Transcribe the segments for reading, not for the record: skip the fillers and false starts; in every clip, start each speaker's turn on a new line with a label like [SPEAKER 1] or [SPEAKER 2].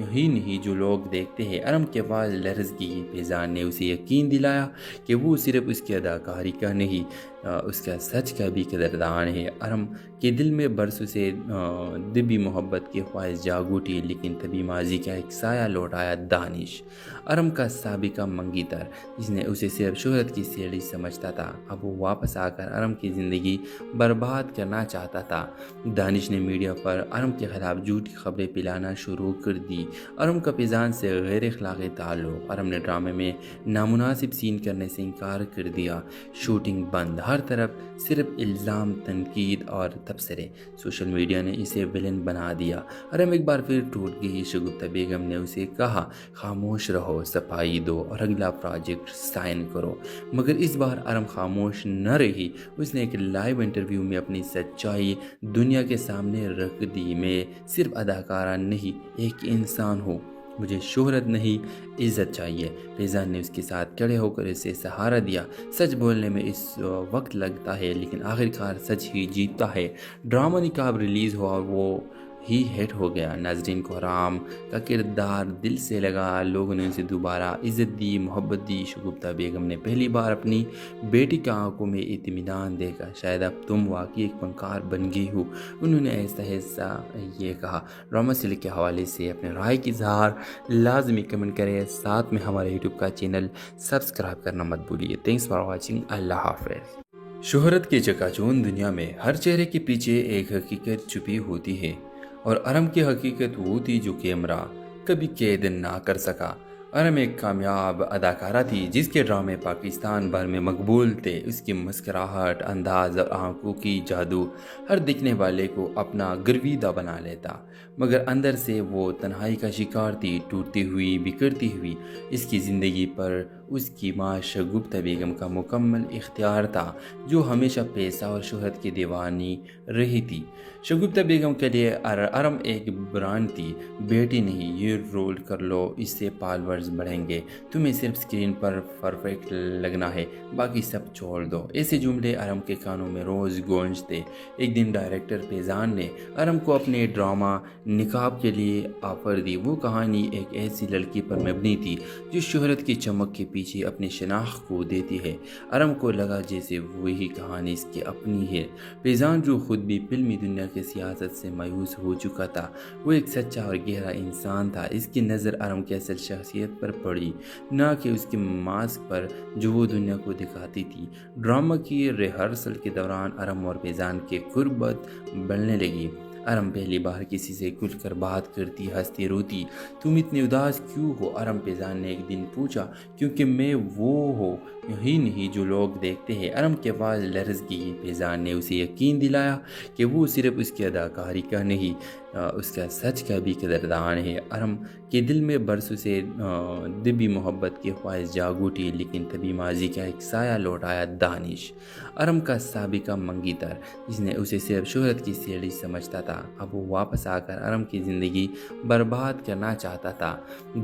[SPEAKER 1] یہی نہیں جو لوگ دیکھتے ہیں۔ ارم کے پاس لرز کی فیضان نے اسے یقین دلایا کہ وہ صرف اس کی اداکاری کا نہیں اس کا سچ کا بھی قدردان ہے۔ ارم کے دل میں برسوں سے دبی محبت کی خواہش جاگ اٹھی، لیکن تبھی ماضی کا ایک سایہ لوٹ آیا، دانش، ارم کا سابقہ منگی تر، جس نے اسے صرف شہرت کی سیڑھی سمجھتا تھا۔ اب وہ واپس آ کر ارم کی زندگی برباد کرنا چاہتا تھا۔ دانش نے میڈیا پر ارم کے خلاف جھوٹی خبریں پھیلانا شروع کر دی۔ ارم کا فیضان سے غیر اخلاقی تعلق، ارم نے ڈرامے میں نامناسب سین کرنے سے انکار کر دیا، شوٹنگ بند، ہر طرف صرف الزام، تنقید اور تبصرے، سوشل میڈیا نے اسے ویلن بنا دیا۔ ارم ایک بار پھر ٹوٹ گئی۔ شگفتہ بیگم نے اسے کہا، خاموش رہو، صفائی دو اور اگلا پروجیکٹ سائن کرو، مگر اس بار ارم خاموش نہ رہی۔ اس نے ایک لائیو انٹرویو میں اپنی سچائی دنیا کے سامنے رکھ دی، میں صرف اداکارہ نہیں، ایک انسان ہوں، مجھے شہرت نہیں، عزت چاہیے۔ فیضان نے اس کے ساتھ کھڑے ہو کر اسے سہارا دیا۔ سچ بولنے میں اس وقت لگتا ہے، لیکن آخرکار سچ ہی جیتتا ہے۔ ڈرامہ نقاب ریلیز ہوا اور وہ ہی ہٹ ہو گیا۔ ناظرین کو رام کا کردار دل سے لگا، لوگوں نے اسے دوبارہ عزت دی، محبت دی۔ شگفتہ بیگم نے پہلی بار اپنی بیٹی کی آنکھوں میں اطمینان دیکھا، شاید اب تم واقعی ایک فنکار بن گئی ہو، انہوں نے ایسا یہ کہا۔ ڈرامہ سلک کے حوالے سے اپنے رائے کی اظہار لازمی کمنٹ کریں، ساتھ میں ہمارے یوٹیوب کا چینل سبسکرائب کرنا مت بھولیے۔ تھینکس فار واچنگ، اللہ حافظ۔ شہرت کے چکاچوند دنیا میں ہر چہرے کے پیچھے ایک حقیقت چھپی ہوتی ہے، اور ارم کی حقیقت وہ تھی جو کیمرہ کبھی قید نہ کر سکا۔ ارم ایک کامیاب اداکارہ تھی جس کے ڈرامے پاکستان بھر میں مقبول تھے۔ اس کی مسکراہٹ، انداز اور آنکھوں کی جادو ہر دیکھنے والے کو اپنا گرویدہ بنا لیتا، مگر اندر سے وہ تنہائی کا شکار تھی، ٹوٹتی ہوئی، بکھرتی ہوئی۔ اس کی زندگی پر اس کی ماں شگفتہ بیگم کا مکمل اختیار تھا، جو ہمیشہ پیسہ اور شہرت کی دیوانی رہی تھی۔ شگفتہ بیگم کے لیے ارم ایک برانڈ تھی، بیٹی نہیں، یہ رول کر لو، اس سے فالورز بڑھیں گے، تمہیں صرف اسکرین پر پرفیکٹ لگنا ہے، باقی سب چھوڑ دو۔ ایسے جملے ارم کے کانوں میں روز گونجتے۔ ایک دن ڈائریکٹر فیضان نے ارم کو اپنے ڈرامہ نقاب کے لیے آفر دی۔ وہ کہانی ایک ایسی لڑکی پر مبنی تھی جو شہرت کی چمک کے پیچھے اپنی شناخت کو دیتی ہے۔ ارم کو لگا جیسے وہی کہانی اس کی اپنی ہے۔ فیضان جو خود بھی فلمی دنیا کی سیاست سے مایوس ہو چکا تھا، وہ ایک سچا اور گہرا انسان تھا۔ اس کی نظر ارم کی اصل شخصیت پر پڑی، نہ کہ اس کے ماسک پر جو وہ دنیا کو دکھاتی تھی۔ ڈرامہ کی ریہرسل کے دوران ارم اور فیضان کی قربت بڑھنے لگی۔ ارم پہلی بار کسی سے کھل کر بات کرتی، ہنستی، روتی۔ تم اتنے اداس کیوں ہو؟ ارم فیضان نے ایک دن پوچھا۔ کیونکہ میں وہ ہوں، یہی نہیں جو لوگ دیکھتے ہیں۔ ارم کے پاس لرز کی فیضان نے اسے یقین دلایا کہ وہ صرف اس کی اداکاری کا نہیں اس کا سچ کا بھی قدردان ہے۔ ارم کے دل میں برسوں سے دبی محبت کی خواہش جاگ اٹھی، لیکن تبھی ماضی کا ایک سایہ لوٹ آیا، دانش، ارم کا سابقہ منگی تر، جس نے اسے صرف شہرت کی سیڑھی سمجھتا تھا۔ اب وہ واپس آ کر ارم کی زندگی برباد کرنا چاہتا تھا۔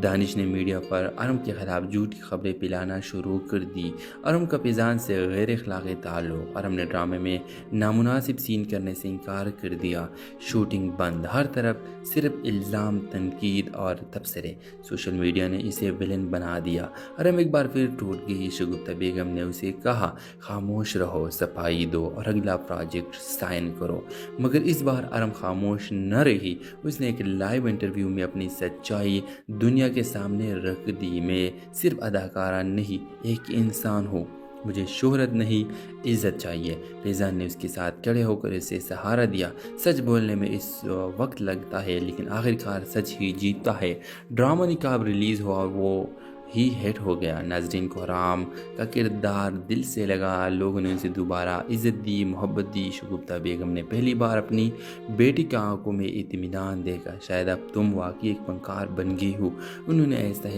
[SPEAKER 1] دانش نے میڈیا پر ارم کے خلاف جھوٹی خبریں پھیلانا شروع کر دی۔ ارم کا فیضان سے غیر اخلاقی تعلق، ارم نے ڈرامے میں نامناسب سین کرنے سے انکار کر دیا، شوٹنگ بند، ہر طرف صرف الزام، تنقید اور تبصرے، سوشل میڈیا نے اسے ویلن بنا دیا۔ ارم ایک بار پھر ٹوٹ گئی۔ شگفتہ بیگم نے اسے کہا، خاموش رہو، صفائی دو اور اگلا پروجیکٹ سائن کرو، مگر اس بار ارم خاموش نہ رہی۔ اس نے ایک لائیو انٹرویو میں اپنی سچائی دنیا کے سامنے رکھ دی، میں صرف اداکارہ نہیں، ایک انسان ہوں، مجھے شہرت نہیں، عزت چاہیے۔ فیضان نے اس کے ساتھ کھڑے ہو کر اسے سہارا دیا۔ سچ بولنے میں اس وقت لگتا ہے، لیکن آخرکار سچ ہی جیتتا ہے۔ ڈرامہ نقاب ریلیز ہوا اور وہ ہی ہٹ ہو گیا۔ ناظرین کو رام کا کردار دل سے لگا، لوگوں نے اسے دوبارہ عزت دی، محبت دی۔ شگفتہ بیگم نے پہلی بار اپنی بیٹی کی آنکھوں میں اطمینان دیکھا، شاید اب تم واقعی ایک فنکار بن گئی ہو، انہوں نے ایسا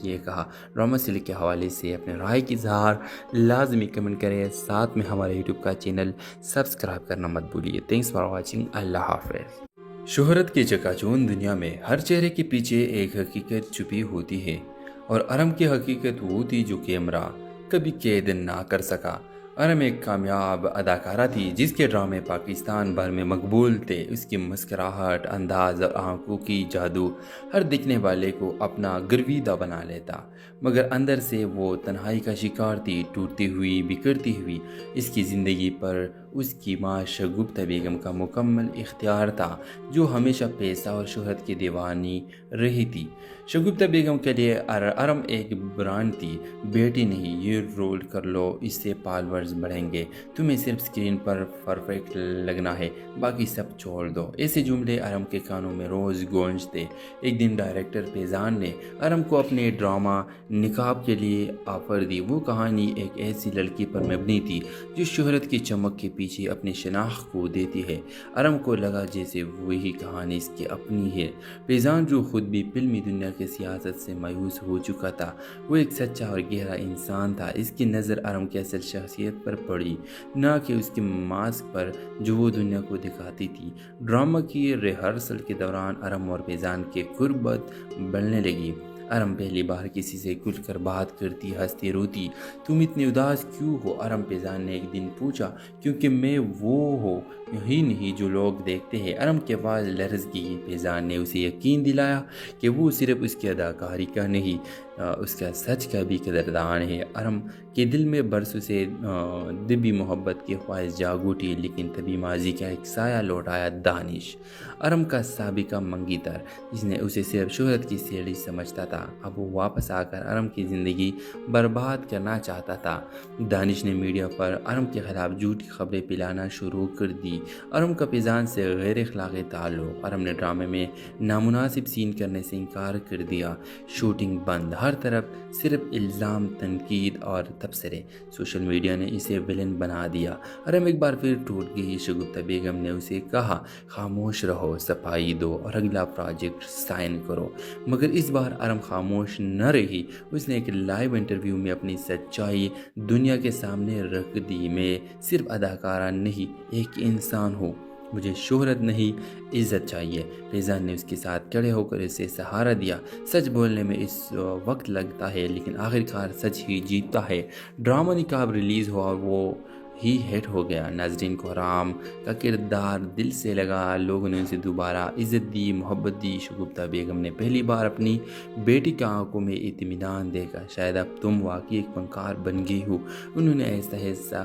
[SPEAKER 1] یہ کہا۔ ڈرامہ سلک کے حوالے سے اپنے رائے کی اظہار لازمی کمنٹ کریں، ساتھ میں ہمارے یوٹیوب کا چینل سبسکرائب کرنا مت بھولیے۔ تھینکس فار واچنگ، اللہ حافظ۔ شہرت کے چکاچوند دنیا میں ہر چہرے کے پیچھے ایک حقیقت چھپی ہوتی ہے، اور ارم کی حقیقت وہ تھی جو کیمرہ کبھی قید نہ کر سکا۔ ارم ایک کامیاب اداکارہ تھی جس کے ڈرامے پاکستان بھر میں مقبول تھے. اس کی مسکراہٹ، انداز اور آنکھوں کی جادو ہر دیکھنے والے کو اپنا گرویدہ بنا لیتا، مگر اندر سے وہ تنہائی کا شکار تھی، ٹوٹتی ہوئی، بکھرتی ہوئی. اس کی زندگی پر اس کی ماں شگفتہ بیگم کا مکمل اختیار تھا، جو ہمیشہ پیسہ اور شہرت کی دیوانی رہی تھی. شگفتہ بیگم کے لیے ارم ایک برانڈ تھی. بیٹی نہیں، یہ رول کر لو، اس سے فالورز بڑھیں گے، تمہیں صرف اسکرین پر پرفیکٹ لگنا ہے، باقی سب چھوڑ دو. ایسے جملے ارم کے کانوں میں روز گونجتے. ایک دن ڈائریکٹر فیضان نے ارم کو اپنے ڈرامہ نقاب کے لیے آفر دی. وہ کہانی ایک ایسی لڑکی پر مبنی تھی جو شہرت کی چمک کے پیچھے اپنی شناخت کو دیتی ہے. ارم کو لگا جیسے وہی کہانی اس کی اپنی ہے. فیضان جو خود بھی فلمی دنیا کی سیاست سے مایوس ہو چکا تھا، وہ ایک سچا اور گہرا انسان تھا. اس کی نظر ارم کی اصل شخصیت پر پڑی، نہ کہ اس کے ماسک پر جو وہ دنیا کو دکھاتی تھی. ڈرامہ کی ریہرسل کے دوران ارم اور فیضان کی قربت بڑھنے لگی. ارم پہلی بار کسی سے کھل کر بات کرتی، ہنستی، روتی. تم اتنی اداس کیوں ہو؟ ارم فیضان نے ایک دن پوچھا. کیونکہ میں وہ ہوں ہی نہیں جو لوگ دیکھتے ہیں. ارم کے آواز لرز گئی. فیضان نے اسے یقین دلایا کہ وہ صرف اس کی اداکاری کا نہیں، اس کا سچ کا بھی قدردان ہے. ارم کے دل میں برسوں سے دبی محبت کی خواہش جاگ اٹھی، لیکن تبھی ماضی کا ایک سایہ لوٹ آیا. دانش، ارم کا سابقہ منگی تر، جس نے اسے صرف شہرت کی سیڑھی سمجھتا تھا، اب وہ واپس آ کر ارم کی زندگی برباد کرنا چاہتا تھا. دانش نے میڈیا پر ارم کے خلاف جھوٹی خبریں پھیلانا شروع کر دی. ارم کا فیضان سے غیر اخلاقی تعلق. ارم نے ڈرامے میں نامناسب سین کرنے سے انکار کر دیا. شوٹنگ بند، ہر طرف صرف الزام، تنقید اور تبصرے. سوشل میڈیا نے اسے ویلن بنا دیا. ارم ایک بار پھر ٹوٹ گئی. شگفتہ بیگم نے اسے کہا، خاموش رہو، صفائی دو اور اگلا پروجیکٹ سائن کرو. مگر اس بار ارم خاموش نہ رہی. اس نے ایک لائیو انٹرویو میں اپنی سچائی دنیا کے سامنے رکھ دی. میں صرف اداکارہ نہیں، ایک انسان ہوں. مجھے شہرت نہیں، عزت چاہیے. فیضان نے اس کے ساتھ کھڑے ہو کر اسے سہارا دیا. سچ بولنے میں اس وقت لگتا ہے، لیکن آخرکار سچ ہی جیتتا ہے. ڈرامہ نقاب ریلیز ہوا اور وہ ہی ہٹ ہو گیا. ناظرین کو رام کا کردار دل سے لگا. لوگوں نے اسے دوبارہ عزت دی، محبت دی. شگفتہ بیگم نے پہلی بار اپنی بیٹی کی آنکھوں میں اطمینان دیکھا. شاید اب تم واقعی ایک فنکار بن گئی ہو، انہوں نے ایسا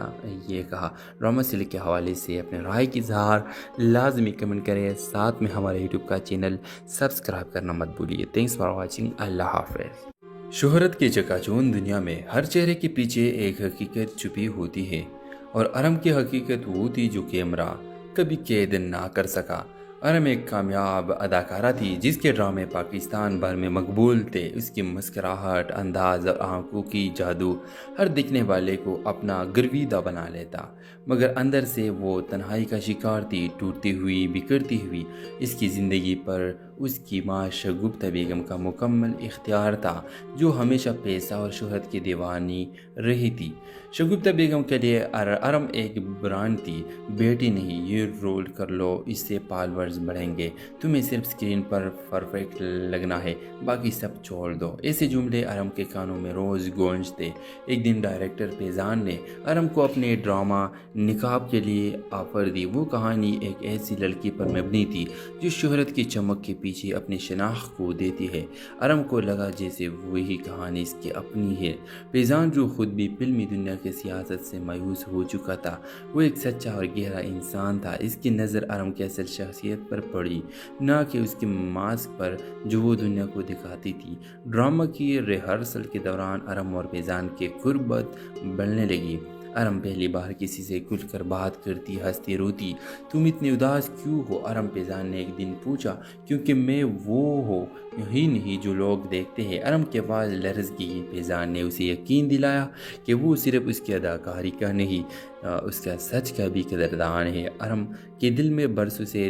[SPEAKER 1] یہ کہا. ڈرامہ سیل کے حوالے سے اپنے رائے کی اظہار لازمی کمنٹ کریں. ساتھ میں ہمارے یوٹیوب کا چینل سبسکرائب کرنا مت بھولیے. Thanks for watching. اللہ حافظ. شہرت کی چکاچوند دنیا میں ہر چہرے کے پیچھے ایک حقیقت چھپی ہوتی ہے، اور ارم کی حقیقت وہ تھی جو کیمرہ کبھی قید نہ کر سکا. ارم ایک کامیاب اداکارہ تھی جس کے ڈرامے پاکستان بھر میں مقبول تھے. اس کی مسکراہٹ، انداز اور آنکھوں کی جادو ہر دیکھنے والے کو اپنا گرویدہ بنا لیتا، مگر اندر سے وہ تنہائی کا شکار تھی، ٹوٹتی ہوئی، بکھرتی ہوئی. اس کی زندگی پر اس کی ماں شگفتہ بیگم کا مکمل اختیار تھا، جو ہمیشہ پیسہ اور شہرت کی دیوانی رہی تھی. شگفتہ بیگم کے لیے ارم ایک برانڈ تھی. بیٹی نہیں، یہ رول کر لو، اس سے فالورز بڑھیں گے، تمہیں صرف اسکرین پر پرفیکٹ لگنا ہے، باقی سب چھوڑ دو. ایسے جملے ارم کے کانوں میں روز گونجتے. ایک دن ڈائریکٹر فیضان نے ارم کو اپنے ڈرامہ نقاب کے لیے آفر دی. وہ کہانی ایک ایسی لڑکی پر مبنی تھی جو شہرت کی چمک کے پیچھے اپنی شناخت کو دیتی ہے. ارم کو لگا جیسے وہی کہانی اس کی اپنی ہے. فیضان جو خود بھی فلمی دنیا کی سیاست سے مایوس ہو چکا تھا، وہ ایک سچا اور گہرا انسان تھا. اس کی نظر ارم کی اصل شخصیت پر پڑی، نہ کہ اس کے ماسک پر جو وہ دنیا کو دکھاتی تھی. ڈرامہ کی ریہرسل کے دوران ارم اور فیضان کی قربت بڑھنے لگی. ارم پہلی بار کسی سے کھل کر بات کرتی، ہنستی، روتی. تم اتنی اداس کیوں ہو؟ ارم فیضان نے ایک دن پوچھا. کیونکہ میں وہ ہوں ہی نہیں جو لوگ دیکھتے ہیں. ارم کی آواز لرز گئی. فیضان نے اسے یقین دلایا کہ وہ صرف اس کی اداکاری کا نہیں، اس کا سچ کا بھی قدردان ہے۔ ارم کے دل میں برسوں سے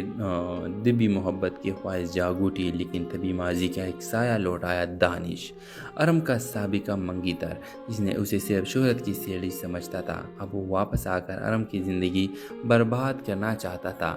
[SPEAKER 1] دبی محبت کی خواہش جاگ اٹھی، لیکن تبھی ماضی کا ایک سایہ لوٹایا دانش، ارم کا سابقہ منگی تر، جس نے اسے صرف شہرت کی سیڑھی سمجھتا تھا۔ اب وہ واپس آ کر ارم کی زندگی برباد کرنا چاہتا تھا۔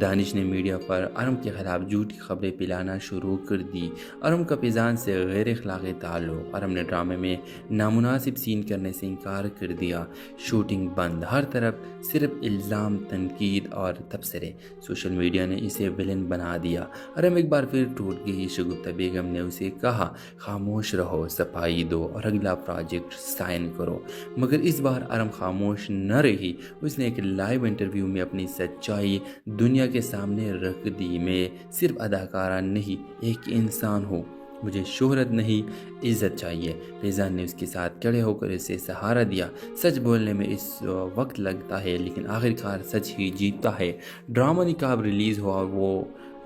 [SPEAKER 1] دانش نے میڈیا پر ارم کے خلاف جھوٹی خبریں پھیلانا شروع کر دی۔ ارم کا فیضان سے غیر اخلاقی تعلق، ارم نے ڈرامے میں نامناسب سین کرنے سے انکار کر دیا، شوٹنگ بند، ہر طرف صرف الزام، تنقید اور تبصرے۔ سوشل میڈیا نے اسے ویلن بنا دیا۔ ارم ایک بار پھر ٹوٹ گئی۔ شگفتہ بیگم نے اسے کہا، خاموش رہو، صفائی دو اور اگلا پروجیکٹ سائن کرو، مگر اس بار ارم خاموش نہ رہی۔ اس نے ایک لائیو انٹرویو میں اپنی سچائی دنیا کے سامنے رکھ دی۔ میں صرف اداکارہ نہیں، ایک انسان ہوں، مجھے شہرت نہیں، عزت چاہیے۔ فیضان نے اس کے ساتھ کھڑے ہو کر اسے سہارا دیا۔ سچ بولنے میں اس وقت لگتا ہے، لیکن آخرکار سچ ہی جیتتا ہے۔ ڈرامہ نقاب ریلیز ہوا، وہ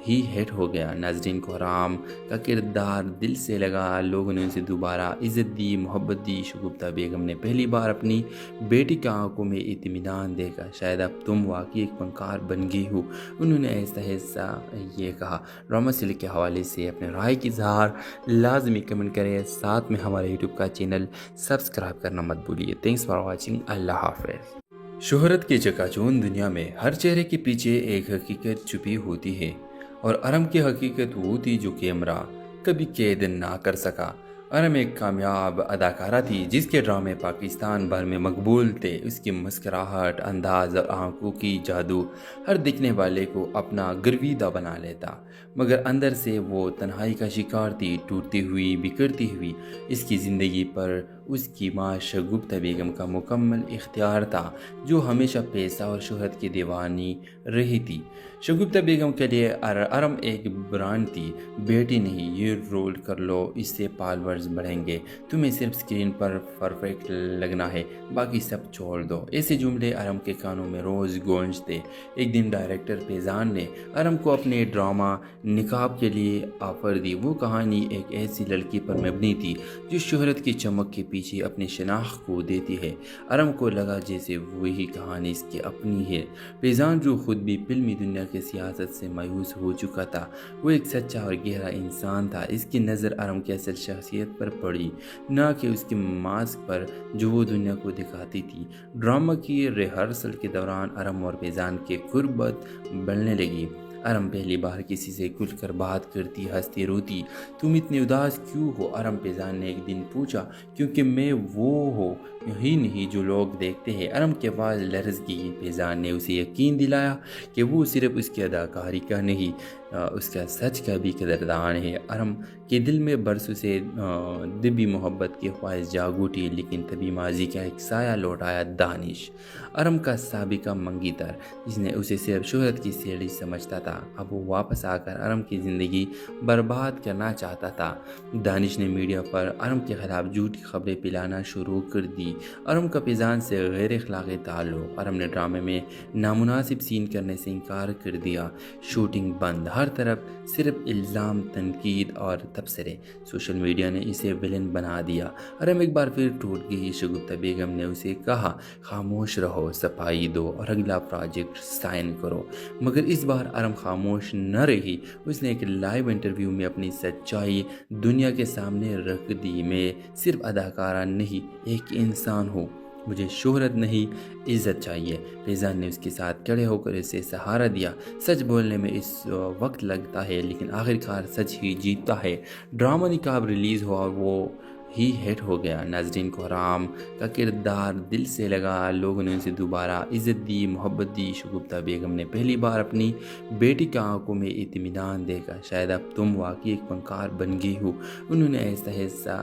[SPEAKER 1] ہی ہٹ ہو گیا۔ ناظرین کو حرام کا کردار دل سے لگا، لوگوں نے اسے دوبارہ عزت دی، محبت دی۔ شگفتہ بیگم نے پہلی بار اپنی بیٹی کی آنکھوں میں اطمینان دیکھا، شاید اب تم واقعی ایک فنکار بن گئی ہو، انہوں نے ایسا یہ کہا۔ ڈرامہ سلک کے حوالے سے اپنے رائے کی اظہار لازمی کمنٹ کریں، ساتھ میں ہمارے یوٹیوب کا چینل سبسکرائب کرنا مت بھولیے۔ تھینکس فار واچنگ، اللہ حافظ۔ شہرت کے چکا چوند دنیا میں ہر چہرے کے پیچھے ایک حقیقت چھپی ہوتی ہے، اور ارم کی حقیقت وہ تھی جو کیمرہ کبھی قید نہ کر سکا۔ ارم ایک کامیاب اداکارہ تھی جس کے ڈرامے پاکستان بھر میں مقبول تھے۔ اس کی مسکراہٹ، انداز اور آنکھوں کی جادو ہر دیکھنے والے کو اپنا گرویدہ بنا لیتا، مگر اندر سے وہ تنہائی کا شکار تھی، ٹوٹتی ہوئی، بکھرتی ہوئی۔ اس کی زندگی پر اس کی ماں شگفتہ بیگم کا مکمل اختیار تھا، جو ہمیشہ پیسہ اور شہرت کی دیوانی رہی تھی۔ شگفتہ بیگم کے لیے ارم ایک برانڈ تھی، بیٹی نہیں، یہ رول کر لو، اس سے فالورز بڑھیں گے، تمہیں صرف اسکرین پر پرفیکٹ لگنا ہے، باقی سب چھوڑ دو۔ ایسے جملے ارم کے کانوں میں روز گونجتے۔ ایک دن ڈائریکٹر فیضان نے ارم کو اپنے ڈرامہ نقاب کے لیے آفر دی۔ وہ کہانی ایک ایسی لڑکی پر مبنی تھی جو شہرت کی چمک کے پیچھے اپنی شناخت کو دیتی ہے۔ ارم کو لگا جیسے وہی کہانی اس کی اپنی ہے۔ فیضان جو خود بھی فلمی دنیا کی سیاست سے مایوس ہو چکا تھا، وہ ایک سچا اور گہرا انسان تھا۔ اس کی نظر ارم کی اصل شخصیت پر پڑی، نہ کہ اس کے ماسک پر جو وہ دنیا کو دکھاتی تھی۔ ڈرامہ کی ریہرسل کے دوران ارم اور فیضان کی قربت بڑھنے لگی۔ ارم پہلی بار کسی سے کھل کر بات کرتی، ہنستی، روتی۔ تم اتنی اداس کیوں ہو؟ ارم فیضان نے ایک دن پوچھا۔ کیونکہ میں وہ ہوں ہی نہیں جو لوگ دیکھتے ہیں۔ ارم کے آواز لرز گئی۔ فیضان نے اسے یقین دلایا کہ وہ صرف اس کی اداکاری کا نہیں، اس کا سچ کا بھی قدردان ہے۔ ارم کے دل میں برسوں سے دبی محبت کی خواہش جاگ اٹھی، لیکن تبھی ماضی کا ایک سایہ لوٹایا دانش، ارم کا سابقہ منگی تر، جس نے اسے صرف شہرت کی سیڑھی سمجھتا تھا۔ اب وہ واپس آ کر ارم کی زندگی برباد کرنا چاہتا تھا۔ دانش نے میڈیا پر ارم کے خلاف جھوٹی خبریں پھیلانا شروع کر دی۔ ارم کا فیضان سے غیر اخلاقی تعلق، ارم نے ڈرامے میں نامناسب سین کرنے سے انکار کر دیا، شوٹنگ بند، ہر طرف صرف الزام، تنقید اور تبصرے۔ سوشل میڈیا نے اسے ویلن بنا دیا۔ ارم ایک بار پھر ٹوٹ گئی۔ شگفتہ بیگم نے اسے کہا، خاموش رہو، صفائی دو اور اگلا پروجیکٹ سائن کرو، مگر اس بار ارم خاموش نہ رہی۔ اس نے ایک لائیو انٹرویو میں اپنی سچائی دنیا کے سامنے رکھ دی۔ میں صرف اداکارہ نہیں، ایک انسان ہوں، مجھے شہرت نہیں، عزت چاہیے۔ فیضان نے اس کے ساتھ کھڑے ہو کر اسے سہارا دیا۔ سچ بولنے میں اس وقت لگتا ہے، لیکن آخرکار سچ ہی جیتتا ہے۔ ڈرامہ نقاب ریلیز ہوا، وہ ہی ہٹ ہو گیا۔ ناظرین کو حرام کا کردار دل سے لگا، لوگوں نے اسے دوبارہ عزت دی، محبت دی۔ شگفتہ بیگم نے پہلی بار اپنی بیٹی کی آنکھوں میں اطمینان دیکھا، شاید اب تم واقعی ایک فنکار بن گئی ہو، انہوں نے ایسا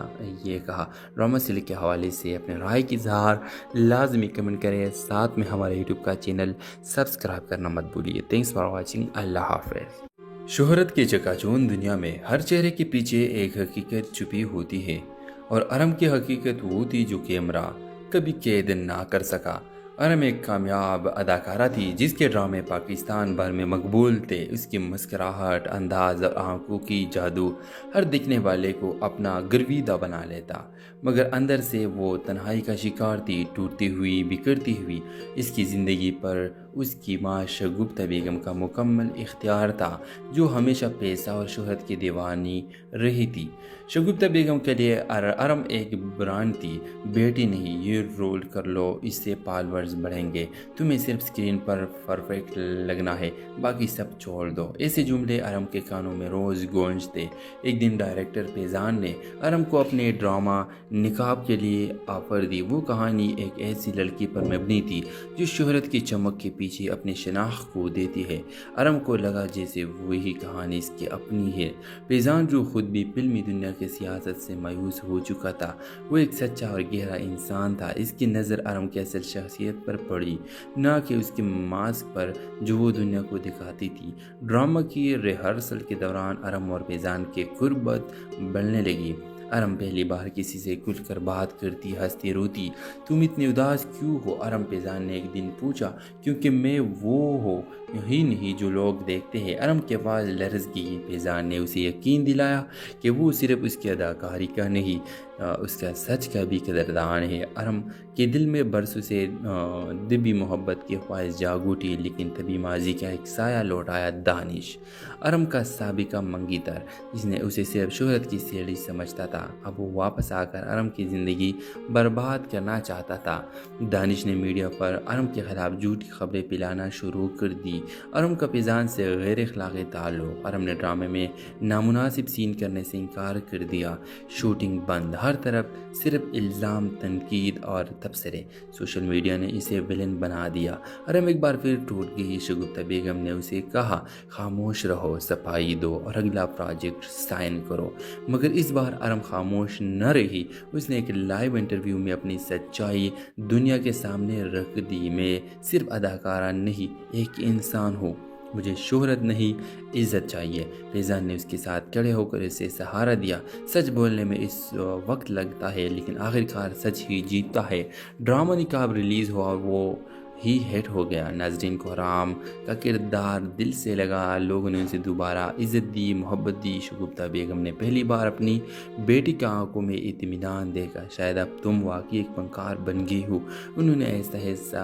[SPEAKER 1] یہ کہا۔ ڈرامہ سلک کے حوالے سے اپنے رائے کی اظہار لازمی کمنٹ کریں، ساتھ میں ہمارے یوٹیوب کا چینل سبسکرائب کرنا مت بھولیے۔ تھینکس فار واچنگ، اللہ حافظ۔ شہرت کے چکا چوند دنیا میں ہر چہرے کے پیچھے ایک حقیقت چھپی ہوتی ہے، اور ارم کی حقیقت وہ تھی جو کیمرہ کبھی قید نہ کر سکا۔ ارم ایک کامیاب اداکارہ تھی جس کے ڈرامے پاکستان بھر میں مقبول تھے. اس کی مسکراہٹ، انداز اور آنکھوں کی جادو ہر دیکھنے والے کو اپنا گرویدہ بنا لیتا، مگر اندر سے وہ تنہائی کا شکار تھی، ٹوٹتی ہوئی، بکھرتی ہوئی. اس کی زندگی پر اس کی ماں شگفتہ بیگم کا مکمل اختیار تھا، جو ہمیشہ پیسہ اور شہرت کی دیوانی رہی تھی. شگفتہ بیگم کے لیے ارم ایک برانڈ تھی. بیٹی نہیں، یہ رول کر لو، اس سے فالورز بڑھیں گے، تمہیں صرف اسکرین پر پرفیکٹ لگنا ہے، باقی سب چھوڑ دو. ایسے جملے ارم کے کانوں میں روز گونجتے. ایک دن ڈائریکٹر فیضان نے ارم کو اپنے ڈرامہ نقاب کے لیے آفر دی. وہ کہانی ایک ایسی لڑکی پر مبنی تھی جو شہرت کی چمک کے پیچھے اپنی شناخت کو دیتی ہے. ارم کو لگا جیسے وہی کہانی اس کی اپنی ہے. فیضان جو خود بھی فلمی دنیا کی سیاست سے مایوس ہو چکا تھا، وہ ایک سچا اور گہرا انسان تھا. اس کی نظر ارم کی اصل شخصیت پر پڑی، نہ کہ اس کے ماسک پر جو وہ دنیا کو دکھاتی تھی. ڈرامہ کی ریہرسل کے دوران ارم اور فیضان کی قربت بڑھنے لگی. ارم پہلی بار کسی سے کھل کر بات کرتی، ہنستی، روتی. تم اتنی اداس کیوں ہو؟ ارم فیضان نے ایک دن پوچھا. کیونکہ میں وہ ہوں ہی نہیں جو لوگ دیکھتے ہیں. ارم کے آواز لرز گئی. فیضان نے اسے یقین دلایا کہ وہ صرف اس کی اداکاری کا نہیں، اس کا سچ کا بھی قدردان ہے. ارم کے دل میں برسوں سے دبی محبت کی خواہش جاگ اٹھی، لیکن تبھی ماضی کا ایک سایہ لوٹ آیا. دانش، ارم کا سابقہ منگی تر، جس نے اسے صرف شہرت کی سیڑھی سمجھتا تھا، اب وہ واپس آ کر ارم کی زندگی برباد کرنا چاہتا تھا. دانش نے میڈیا پر ارم کے خلاف جھوٹی خبریں پھیلانا شروع کر دی. ارم کا فیضان سے غیر اخلاقی تعلق. ارم نے ڈرامے میں نامناسب سین کرنے سے انکار کر دیا. شوٹنگ بند، ہر طرف صرف الزام، تنقید اور تبصرے. سوشل میڈیا نے اسے ویلن بنا دیا. ارم ایک بار پھر ٹوٹ گئی. شگفتہ بیگم نے اسے کہا، خاموش رہو، صفائی دو اور اگلا پروجیکٹ سائن کرو. مگر اس بار ارم خاموش نہ رہی. اس نے ایک لائیو انٹرویو میں اپنی سچائی دنیا کے سامنے رکھ دی. میں صرف اداکارہ نہیں، ایک انسان ہوں. مجھے شہرت نہیں، عزت چاہیے. فیضان نے اس کے ساتھ کھڑے ہو کر اسے سہارا دیا. سچ بولنے میں اس وقت لگتا ہے، لیکن آخرکار سچ ہی جیتتا ہے. ڈرامہ نقاب ریلیز ہوا، وہ ہی ہٹ ہو گیا. ناظرین کو حرام کا کردار دل سے لگا. لوگوں نے اسے دوبارہ عزت دی، محبت دی. شگفتہ بیگم نے پہلی بار اپنی بیٹی کی آنکھوں میں اطمینان دیکھا. شاید اب تم واقعی ایک فنکار بن گئی ہو، انہوں نے ایسا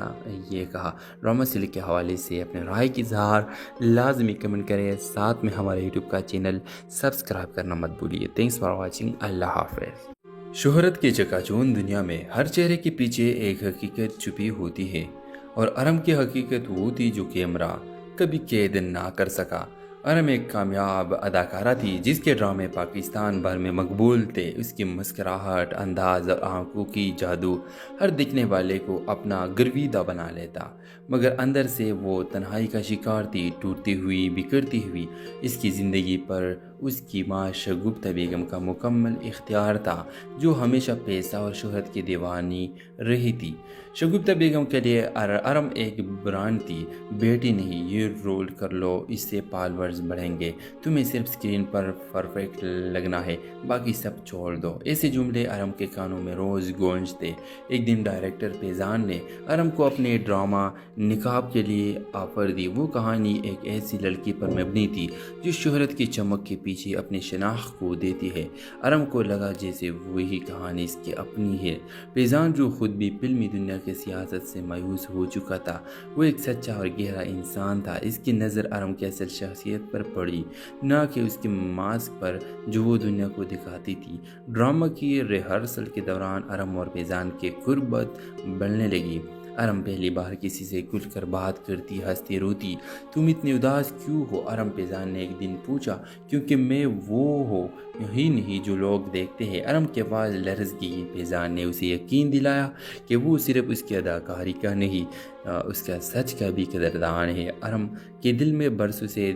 [SPEAKER 1] یہ کہا. ڈرامہ سلک کے حوالے سے اپنے رائے کی اظہار لازمی کمنٹ کریں. ساتھ میں ہمارے یوٹیوب کا چینل سبسکرائب کرنا مت بھولیے. Thanks for watching. اللہ حافظ. شہرت کی چکاچوند دنیا میں ہر چہرے کے پیچھے ایک حقیقت چھپی ہوتی ہے، اور ارم کی حقیقت وہ تھی جو کیمرہ کبھی قید نہ کر سکا. ارم ایک کامیاب اداکارہ تھی جس کے ڈرامے پاکستان بھر میں مقبول تھے. اس کی مسکراہٹ، انداز اور آنکھوں کی جادو ہر دیکھنے والے کو اپنا گرویدہ بنا لیتا، مگر اندر سے وہ تنہائی کا شکار تھی، ٹوٹتی ہوئی، بکھرتی ہوئی. اس کی زندگی پر اس کی ماں شگفتہ بیگم کا مکمل اختیار تھا، جو ہمیشہ پیسہ اور شہرت کی دیوانی رہی تھی. شگفتہ بیگم کے لیے ارم ایک برانڈ تھی. بیٹی نہیں، یہ رول کر لو، اس سے فالورز بڑھیں گے، تمہیں صرف اسکرین پر پرفیکٹ لگنا ہے، باقی سب چھوڑ دو. ایسے جملے ارم کے کانوں میں روز گونجتے. ایک دن ڈائریکٹر فیضان نے ارم کو اپنے ڈرامہ نقاب کے لیے آفر دی. وہ کہانی ایک ایسی لڑکی پر مبنی تھی جو شہرت کی چمک کے پیچھے اپنی شناخت کو دیتی ہے. ارم کو لگا جیسے وہی کہانی اس کی اپنی ہے. فیضان جو خود بھی فلمی دنیا کی سیاست سے مایوس ہو چکا تھا، وہ ایک سچا اور گہرا انسان تھا. اس کی نظر ارم کی اصل شخصیت پر پڑی، نہ کہ اس کے ماسک پر جو وہ دنیا کو دکھاتی تھی. ڈرامہ کی ریہرسل کے دوران ارم اور فیضان کی قربت بڑھنے لگی. ارم پہلی بار کسی سے کھل کر بات کرتی، ہنستی، روتی. تم اتنی اداس کیوں ہو؟ ارم فیضان نے ایک دن پوچھا. کیونکہ میں وہ ہوں ہی نہیں جو لوگ دیکھتے ہیں. ارم کی آواز لرز گئی. فیضان نے اسے یقین دلایا کہ وہ صرف اس کی اداکاری کا نہیں، اس کا سچ کا بھی قدردان ہے. ارم کہ دل میں برسوں سے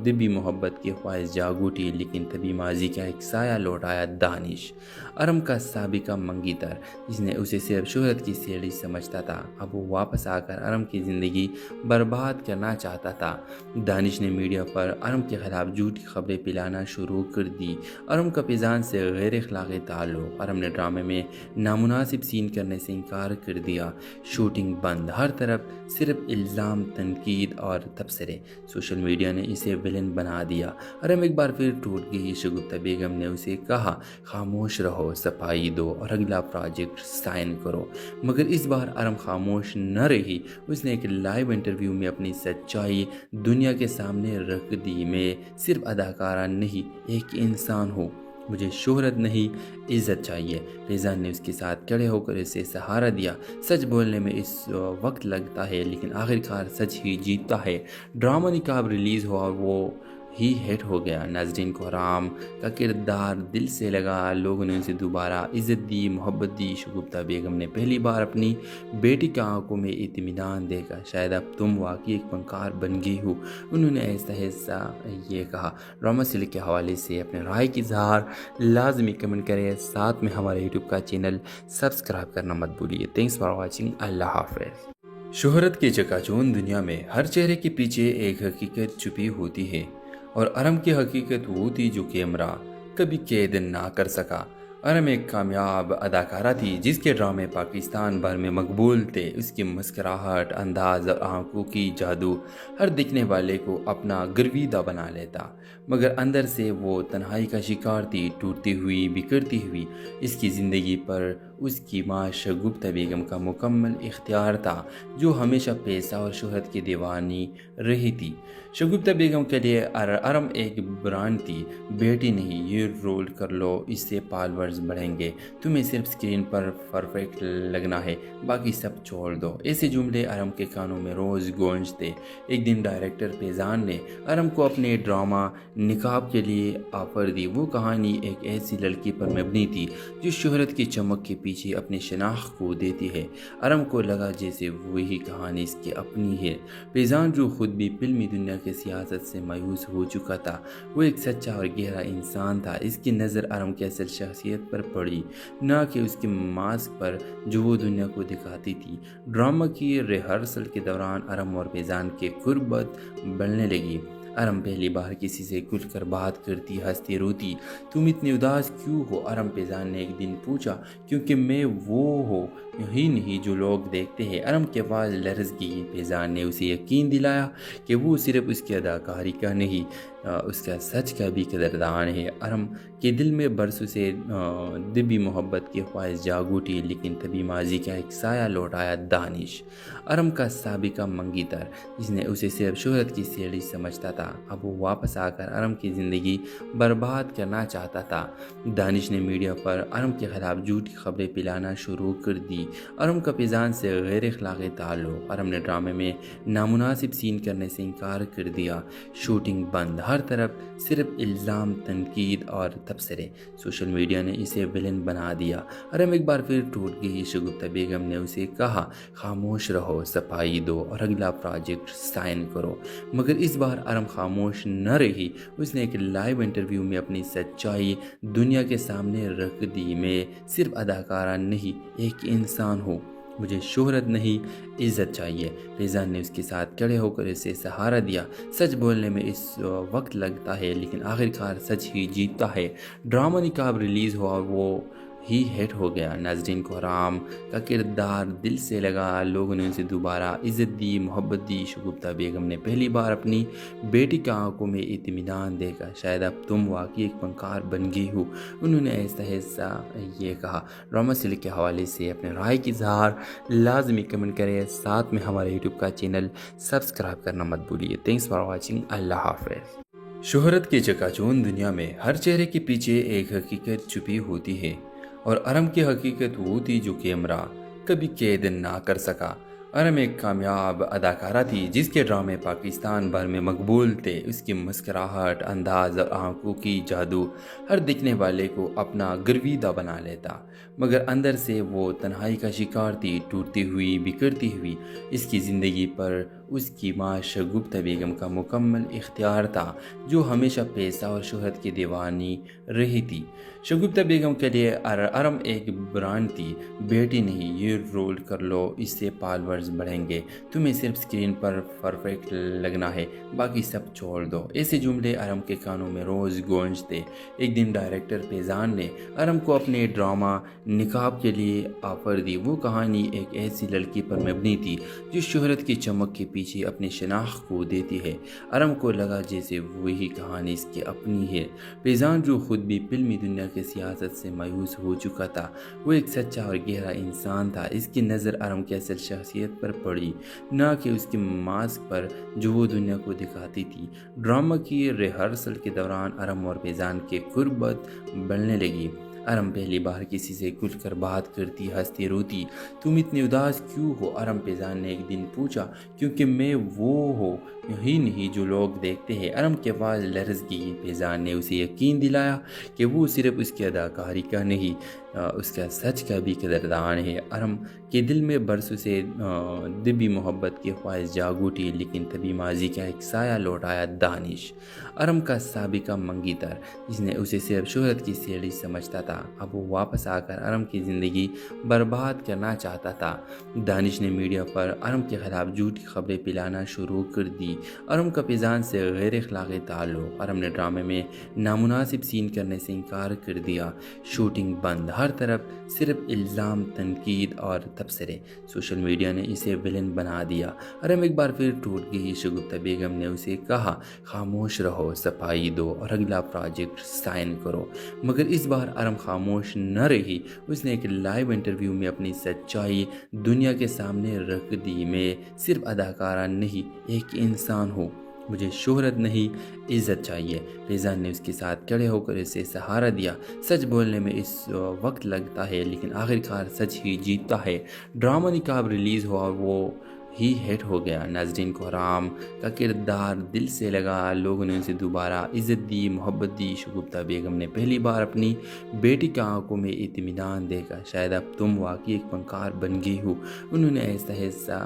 [SPEAKER 1] دبی محبت کی خواہش جاگ اٹھی، لیکن تبھی ماضی کا ایک سایہ لوٹ آیا دانش، ارم کا سابقہ منگی تر، جس نے اسے صرف شہرت کی سیڑھی سمجھتا تھا۔ اب وہ واپس آ کر ارم کی زندگی برباد کرنا چاہتا تھا۔ دانش نے میڈیا پر ارم کے خلاف جھوٹی خبریں پھیلانا شروع کر دی۔ ارم کا فیضان سے غیر اخلاقی تعلق، ارم نے ڈرامے میں نامناسب سین کرنے سے انکار کر دیا، شوٹنگ بند، ہر طرف صرف الزام، تنقید اور تبصرے۔ سوشل میڈیا نے اسے ویلن بنا دیا۔ ارم ایک بار پھر ٹوٹ گئی۔ شگفتہ بیگم نے اسے کہا، خاموش رہو، صفائی دو اور اگلا پروجیکٹ سائن کرو، مگر اس بار ارم خاموش نہ رہی۔ اس نے ایک لائیو انٹرویو میں اپنی سچائی دنیا کے سامنے رکھ دی۔ میں صرف اداکارہ نہیں، ایک انسان ہوں، مجھے شہرت نہیں، عزت چاہیے۔ فیضان نے اس کے ساتھ کھڑے ہو کر اسے سہارا دیا۔ سچ بولنے میں اس وقت لگتا ہے، لیکن آخرکار سچ ہی جیتتا ہے۔ ڈرامہ نقاب ریلیز ہوا اور وہ ہی ہٹ ہو گیا۔ ناظرین کو حرام کا کردار دل سے لگا، لوگوں نے اسے دوبارہ عزت دی، محبت دی۔ شگفتہ بیگم نے پہلی بار اپنی بیٹی کی آنکھوں میں اطمینان دیکھا، شاید اب تم واقعی ایک فنکار بن گئی ہو، انہوں نے ایسا یہ کہا۔ ڈرامہ سلک کے حوالے سے اپنے رائے کی اظہار لازمی کمنٹ کریں، ساتھ میں ہمارے یوٹیوب کا چینل سبسکرائب کرنا مت بھولیے۔ تھینکس فار واچنگ، اللہ حافظ۔ شہرت کے چکاچوند دنیا میں ہر چہرے کے پیچھے ایک حقیقت چھپی ہوتی ہے، اور ارم کی حقیقت وہ تھی جو کیمرہ کبھی قید نہ کر سکا۔ ارم ایک کامیاب اداکارہ تھی جس کے ڈرامے پاکستان بھر میں مقبول تھے۔ اس کی مسکراہٹ، انداز اور آنکھوں کی جادو ہر دیکھنے والے کو اپنا گرویدہ بنا لیتا، مگر اندر سے وہ تنہائی کا شکار تھی، ٹوٹتی ہوئی، بکھرتی ہوئی۔ اس کی زندگی پر اس کی ماں شگفتہ بیگم کا مکمل اختیار تھا، جو ہمیشہ پیسہ اور شہرت کی دیوانی رہی تھی۔ شگفتہ بیگم کے لیے ارم ایک برانڈ تھی، بیٹی نہیں، یہ رول کر لو، اس سے فالورز بڑھیں گے، تمہیں صرف اسکرین پر پرفیکٹ لگنا ہے، باقی سب چھوڑ دو۔ ایسے جملے ارم کے کانوں میں روز گونجتے۔ ایک دن ڈائریکٹر فیضان نے ارم کو اپنے ڈرامہ نقاب کے لیے آفر دی۔ وہ کہانی ایک ایسی لڑکی پر مبنی تھی جو شہرت کی چمک کے پیچھے اپنی شناخت کو دیتی ہے۔ ارم کو لگا جیسے وہی کہانی اس کی اپنی ہے۔ فیضان جو خود بھی فلمی دنیا کی سیاست سے مایوس ہو چکا تھا، وہ ایک سچا اور گہرا انسان تھا۔ اس کی نظر ارم کی اصل شخصیت پر پڑی، نہ کہ اس کے ماسک پر جو وہ دنیا کو دکھاتی تھی۔ ڈرامہ کی ریہرسل کے دوران ارم اور فیضان کی قربت بڑھنے لگی۔ ارم پہلی بار کسی سے کھل کر بات کرتی، ہنستی، روتی۔ تم اتنی اداس کیوں ہو؟ ارم فیضان نے ایک دن پوچھا۔ کیونکہ میں وہ ہوں ہی نہیں جو لوگ دیکھتے ہیں۔ ارم کے آواز لرز گئی۔ فیضان نے اسے یقین دلایا کہ وہ صرف اس کی اداکاری کا نہیں، اس کا سچ کا بھی قدردان ہے۔ ارم کے دل میں برسوں سے دبی محبت کی خواہش جاگ اٹھی، لیکن تبھی ماضی کا ایک سایہ لوٹ آیا دانش، ارم کا سابقہ منگی تر، جس نے اسے صرف شہرت کی سیڑھی سمجھتا تھا۔ اب وہ واپس آ کر ارم کی زندگی برباد کرنا چاہتا تھا۔ دانش نے میڈیا پر ارم کے خلاف جھوٹی خبریں پھیلانا شروع کر دی۔ ارم کا فیضان سے غیر اخلاقی تعلق، ارم نے ڈرامے میں نامناسب سین کرنے سے انکار کر دیا، شوٹنگ بند، ہر طرف صرف الزام، تنقید اور تبصرے۔ سوشل میڈیا نے اسے ویلن بنا دیا۔ ارم ایک بار پھر ٹوٹ گئی۔ شگفتہ بیگم نے اسے کہا، خاموش رہو، صفائی دو اور اگلا پروجیکٹ سائن کرو، مگر اس بار ارم خاموش نہ رہی۔ اس نے ایک لائیو انٹرویو میں اپنی سچائی دنیا کے سامنے رکھ دی۔ میں صرف اداکارہ نہیں، ایک انسان ہوں، مجھے شہرت نہیں، عزت چاہیے۔ فیضان نے اس کے ساتھ کھڑے ہو کر اسے سہارا دیا۔ سچ بولنے میں اس وقت لگتا ہے، لیکن آخرکار سچ ہی جیتتا ہے۔ ڈرامہ نقاب ریلیز ہوا اور وہ ہی ہٹ ہو گیا۔ ناظرین کو حرام کا کردار دل سے لگا، لوگوں نے اسے دوبارہ عزت دی، محبت دی۔ شگفتہ بیگم نے پہلی بار اپنی بیٹی کی آنکھوں میں اطمینان دیکھا، شاید اب تم واقعی ایک فنکار بن گئی ہو، انہوں نے ایسا یہ کہا۔ ڈرامہ سلک کے حوالے سے اپنے رائے کی اظہار لازمی کمنٹ کریں، ساتھ میں ہمارے یوٹیوب کا چینل سبسکرائب کرنا مت بھولیے۔ تھینکس فار واچنگ، اللہ حافظ۔ شہرت کے چکاچوند دنیا میں ہر چہرے کے پیچھے ایک حقیقت چھپی ہوتی ہے، اور ارم کی حقیقت وہ تھی جو کیمرہ کبھی قید نہ کر سکا۔ ارم ایک کامیاب اداکارہ تھی جس کے ڈرامے پاکستان بھر میں مقبول تھے۔ اس کی مسکراہٹ، انداز اور آنکھوں کی جادو ہر دیکھنے والے کو اپنا گرویدہ بنا لیتا، مگر اندر سے وہ تنہائی کا شکار تھی، ٹوٹتی ہوئی، بکھرتی ہوئی۔ اس کی زندگی پر اس کی ماں شگفتہ بیگم کا مکمل اختیار تھا، جو ہمیشہ پیسہ اور شہرت کی دیوانی رہی تھی۔ شگفتہ بیگم کے لیے ارم ایک برانڈ تھی۔ بیٹی نہیں، یہ رول کر لو، اس سے فالورز بڑھیں گے، تمہیں صرف اسکرین پر پرفیکٹ لگنا ہے، باقی سب چھوڑ دو۔ ایسے جملے ارم کے کانوں میں روز گونجتے۔ ایک دن ڈائریکٹر فیضان نے ارم کو اپنے ڈرامہ نقاب کے لیے آفر دی۔ وہ کہانی ایک ایسی لڑکی پر مبنی تھی جو شہرت کی چمک کے پیچھے اپنی شناخت کو دیتی ہے۔ ارم کو لگا جیسے وہی کہانی اس کی اپنی ہے۔ فیضان جو خود بھی فلمی دنیا کی سیاست سے مایوس ہو چکا تھا، وہ ایک سچا اور گہرا انسان تھا۔ اس کی نظر ارم کی اصل شخصیت پر پڑی، نہ کہ اس کے ماسک پر جو وہ دنیا کو دکھاتی تھی۔ ڈرامہ کی ریہرسل کے دوران ارم اور فیضان کی قربت بڑھنے لگی۔ ارم پہلی بار کسی سے کھل کر بات کرتی، ہنستی، روتی۔ تم اتنی اداس کیوں ہو؟ ارم فیضان نے ایک دن پوچھا۔ کیونکہ میں وہ ہوں ہی نہیں جو لوگ دیکھتے ہیں۔ ارم کی آواز لرز گئی۔ فیضان نے اسے یقین دلایا کہ وہ صرف اس کی اداکاری کا نہیں، اس کا سچ کا بھی قدردان ہے۔ ارم کے دل میں برسوں سے دبی محبت کی خواہش جاگ اٹھی، لیکن تبھی ماضی کا ایک سایہ لوٹ آیا۔ دانش، ارم کا سابقہ منگی تر، جس نے اسے صرف شہرت کی سیڑھی سمجھتا تھا، اب وہ واپس آ کر ارم کی زندگی برباد کرنا چاہتا تھا۔ دانش نے میڈیا پر ارم کے خلاف جھوٹی خبریں پھیلانا شروع کر دی۔ ارم کا فیضان سے غیر اخلاقی تعلق۔ ارم نے ڈرامے میں نامناسب سین کرنے سے انکار کر دیا۔ شوٹنگ بند، ہر طرف صرف الزام، تنقید اور تبصرے۔ سوشل میڈیا نے اسے ویلن بنا دیا۔ ارم ایک بار پھر ٹوٹ گئی۔ شگفتہ بیگم نے اسے کہا، خاموش رہو، صفائی دو اور اگلا پروجیکٹ سائن کرو۔ مگر اس بار ارم خاموش نہ رہی۔ اس نے ایک لائیو انٹرویو میں اپنی سچائی دنیا کے سامنے رکھ دی۔ میں صرف اداکارہ نہیں، ایک انسان ہوں، مجھے شہرت نہیں، عزت چاہیے۔ فیضان نے اس کے ساتھ کھڑے ہو کر اسے سہارا دیا۔ سچ بولنے میں اس وقت لگتا ہے، لیکن آخرکار سچ ہی جیتتا ہے۔ ڈرامہ نقاب ریلیز ہوا، وہ ہی ہٹ ہو گیا۔ ناظرین کو حرام کا کردار دل سے لگا، لوگوں نے اسے دوبارہ عزت دی، محبت دی۔ شگفتہ بیگم نے پہلی بار اپنی بیٹی کی آنکھوں میں اطمینان دیکھا۔ شاید اب تم واقعی ایک فنکار بن گئی ہو، انہوں نے ایسا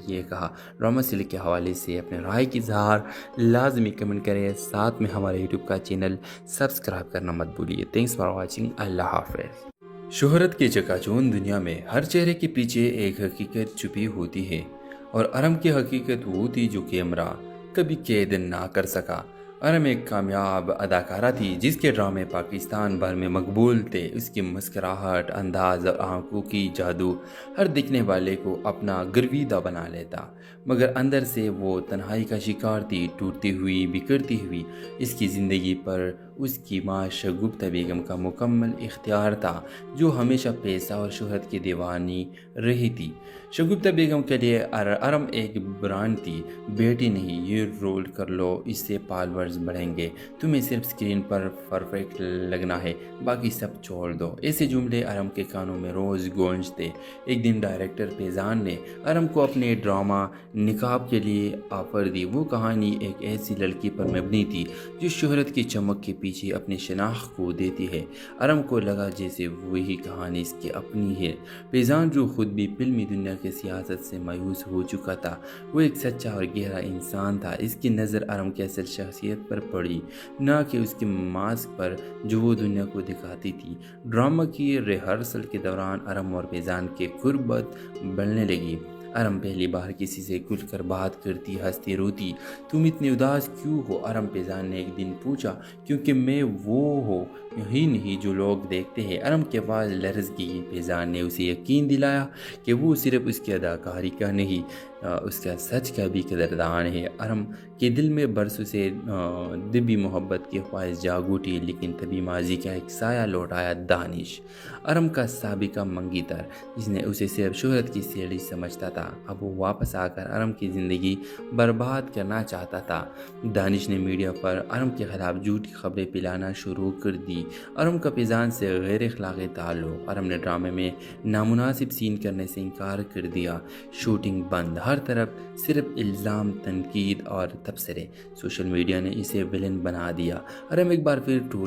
[SPEAKER 1] یہ کہا۔ ڈرامہ سلک کے حوالے سے اپنے رائے کی اظہار لازمی کمنٹ کریں، ساتھ میں ہمارے یوٹیوب کا چینل سبسکرائب کرنا مت بھولیے۔ تھینکس فار واچنگ، اللہ حافظ۔ شہرت کی چکاچوند دنیا میں ہر چہرے کے پیچھے ایک حقیقت چھپی ہوتی ہے، اور ارم کی حقیقت وہ تھی جو کیمرہ کبھی قید نہ کر سکا۔ ارم ایک کامیاب اداکارہ تھی جس کے ڈرامے پاکستان بھر میں مقبول تھے۔ اس کی مسکراہٹ، انداز اور آنکھوں کی جادو ہر دیکھنے والے کو اپنا گرویدہ بنا لیتا، مگر اندر سے وہ تنہائی کا شکار تھی، ٹوٹتی ہوئی، بکھرتی ہوئی۔ اس کی زندگی پر اس کی ماں شگفتہ بیگم کا مکمل اختیار تھا، جو ہمیشہ پیسہ اور شہرت کی دیوانی رہی تھی۔ شگفتہ بیگم کے لیے ارم ایک برانڈ تھی۔ بیٹی نہیں، یہ رول کر لو، اس سے فالورز بڑھیں گے، تمہیں صرف اسکرین پر پرفیکٹ لگنا ہے، باقی سب چھوڑ دو۔ ایسے جملے ارم کے کانوں میں روز گونجتے۔ ایک دن ڈائریکٹر فیضان نے ارم کو اپنے ڈرامہ نقاب کے لیے آفر دی۔ وہ کہانی ایک ایسی لڑکی پر مبنی تھی جو شہرت کی چمک کے پیچھے اپنی شناخت کو دیتی ہے۔ ارم کو لگا جیسے وہی کہانی اس کی اپنی ہے۔ فیضان جو خود بھی فلمی دنیا کی سیاست سے مایوس ہو چکا تھا، وہ ایک سچا اور گہرا انسان تھا۔ اس کی نظر ارم کی اصل شخصیت پر پڑی، نہ کہ اس کے ماسک پر جو وہ دنیا کو دکھاتی تھی۔ ڈرامہ کی ریہرسل کے دوران ارم اور فیضان کی قربت بڑھنے لگی۔ ارم پہلی بار کسی سے کھل کر بات کرتی، ہنستی، روتی۔ تم اتنی اداس کیوں ہو؟ ارم فیضان نے ایک دن پوچھا۔ کیونکہ میں وہ ہوں ہی نہیں جو لوگ دیکھتے ہیں۔ ارم کی آواز لرز گئی۔ فیضان نے اسے یقین دلایا کہ وہ صرف اس کی اداکاری کا نہیں، اس کا سچ کا بھی قدردان ہے۔ ارم کے دل میں برسوں سے دبی محبت کی خواہش جاگ اٹھی، لیکن تبھی ماضی کا ایک سایہ لوٹ آیا۔ دانش، ارم کا سابقہ منگی تر، جس نے اسے صرف شہرت کی سیڑھی سمجھتا تھا، اب وہ واپس آ کر ارم کی زندگی برباد کرنا چاہتا تھا۔ دانش نے میڈیا پر ارم کے خلاف جھوٹی خبریں پھیلانا شروع کر دی۔ ارم کا فیضان سے غیر اخلاقی تعلق۔ ارم نے ڈرامے میں نامناسب سین کرنے سے انکار کر دیا۔ شوٹنگ بند، ہر طرف صرف الزام، تنقید اور تبصرے۔ سوشل میڈیا نے اسے ویلن بنا دیا۔ ارم ایک بار پھر ٹوٹ